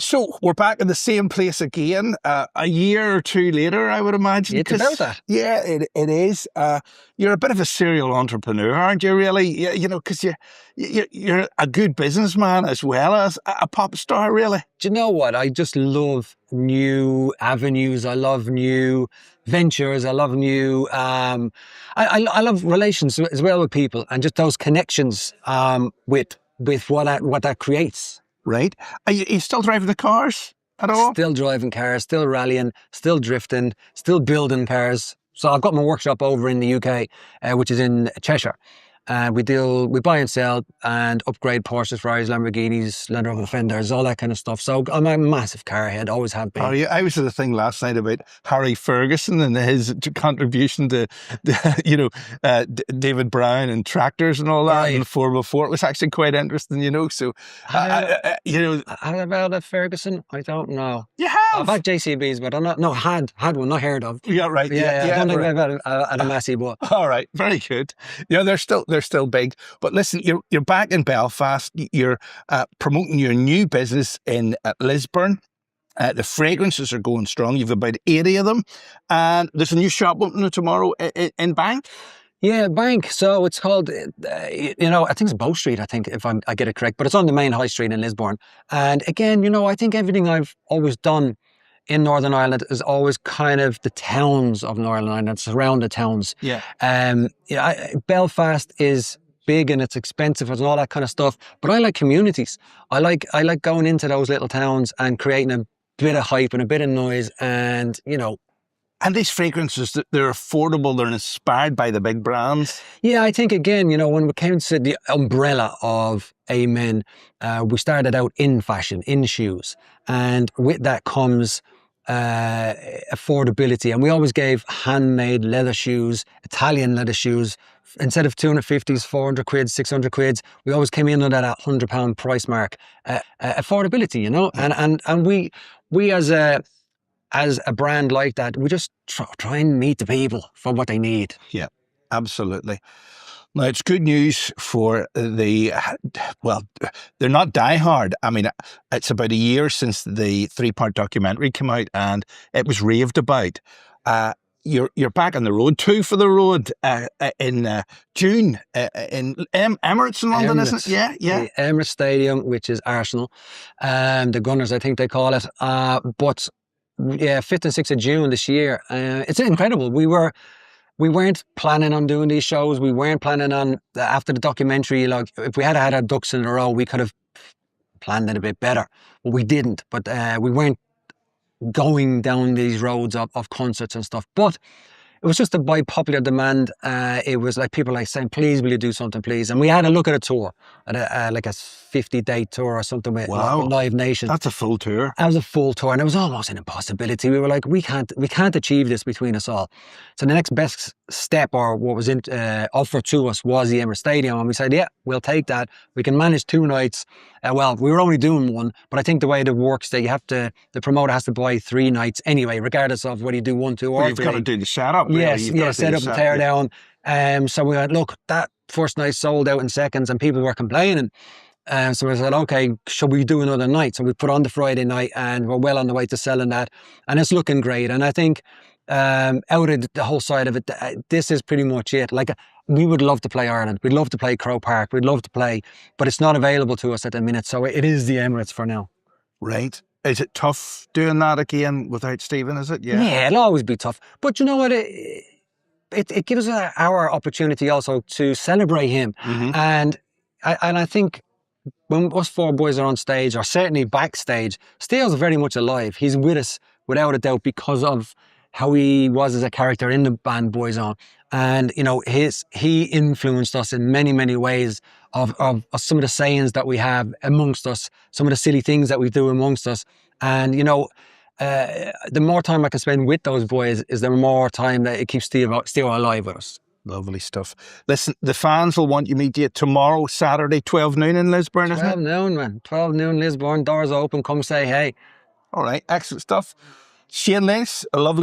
So we're back in the same place again, a year or two later, I would imagine. It's about that. Yeah, it is. You're a bit of a serial entrepreneur, aren't you? Really, you know, because you're a good businessman as well as a pop star. Really. Do you know what? I just love new avenues. I love new ventures. I love new. I love relations as well with people, and just those connections with what that creates. Right. Are you still driving the cars at all? Still driving cars, still rallying, still drifting, still building cars. So I've got my workshop over in the UK, which is in Cheshire. We buy and sell and upgrade Porsches, Ferraris, Lamborghinis, Land Rover Defenders, all that kind of stuff. So I'm a massive car head, always have been. Oh, yeah. I was at a thing last night about Harry Ferguson and his contribution to David Brown and tractors and all that, Right. and 4x4. It was actually quite interesting, you know. So, How about Ferguson? I don't know. you I've have. had JCBs, but I'm not. No, had one, not heard of. Yeah, right. Yeah, I don't think right. I've had a Massey, but All right, very good. Yeah, they're still big. But listen, you're back in Belfast. You're promoting your new business in Lisburn. The fragrances are going strong. You've about 80 of them, and there's a new shop opening tomorrow in Bank. yeah, Bank. So it's called, I think it's Bow Street, I think, if I get it correct, but it's on the main high street in Lisburn. And again, I think everything I've always done in Northern Ireland is always kind of the towns of Northern Ireland, surrounding towns. Yeah. Belfast is big and it's expensive and all that kind of stuff, but I like communities. I like going into those little towns and creating a bit of hype and a bit of noise, and And these fragrances, they're affordable. They're inspired by the big brands. yeah, I think again, when we came to the umbrella of Amen, we started out in fashion, in shoes, and with that comes affordability. And we always gave handmade leather shoes, Italian leather shoes. Instead of 250s, 400 quid, 600 quids, we always came in under that £100 price mark. Affordability, and we as a brand like that, we just try and meet the people for what they need. Yeah, absolutely. Now, it's good news for they're not diehard. I mean, it's about a year since the 3-part documentary came out and it was raved about. You're back on the road, 2 for the road in June in Emirates in London, isn't it? Yeah, yeah. The Emirates Stadium, which is Arsenal, the Gunners, I think they call it. But yeah, 5th and 6th of June this year. It's incredible. We weren't planning on doing these shows. We weren't planning on, after the documentary, like, if we had had our ducks in a row, we could have planned it a bit better. But we didn't. But we weren't going down these roads of concerts and stuff. But it was just by popular demand. It was like people saying, please, will you do something, please? And we had a look at a tour, at like a 50-day tour or something with Live Nation. That's a full tour. That was a full tour, and it was almost an impossibility. We were like, we can't achieve this between us all. So the next best step, or what was offered to us, was the Emirates Stadium, and we said, yeah, we'll take that. We can manage 2 nights. Well, we were only doing 1, but I think the way it works, that the promoter has to buy 3 nights anyway, regardless of whether you do 1, 2, or 3. You've got to do the setup. Really. Yes, set up and tear down. So we went, look, that first night sold out in seconds, and people were complaining. So we said, okay, should we do another night? So we put on the Friday night, and we're well on the way to selling that, and it's looking great. And I think out of the whole side of it, this is pretty much it. Like, we would love to play Ireland. We'd love to play Croke Park. We'd love to play, but it's not available to us at the minute. So it is the Emirates for now. Right. Is it tough doing that again without Stephen, is it? Yeah. Yeah, it'll always be tough. But you know what? It gives us our opportunity also to celebrate him. Mm-hmm. And I think when us 4 boys are on stage, or certainly backstage, Steele's very much alive. He's with us without a doubt because of how he was as a character in the band Boyzone. And, he influenced us in many, many ways of some of the sayings that we have amongst us, some of the silly things that we do amongst us. And, the more time I can spend with those boys is the more time that it keeps Steel alive with us. Lovely stuff. Listen, the fans will want you to meet you tomorrow, Saturday, 12 noon in Lisburn, isn't it? 12 noon, man. 12 noon, Lisburn. Doors open. Come say hey. All right. Excellent stuff. Shane Lynch, a lovely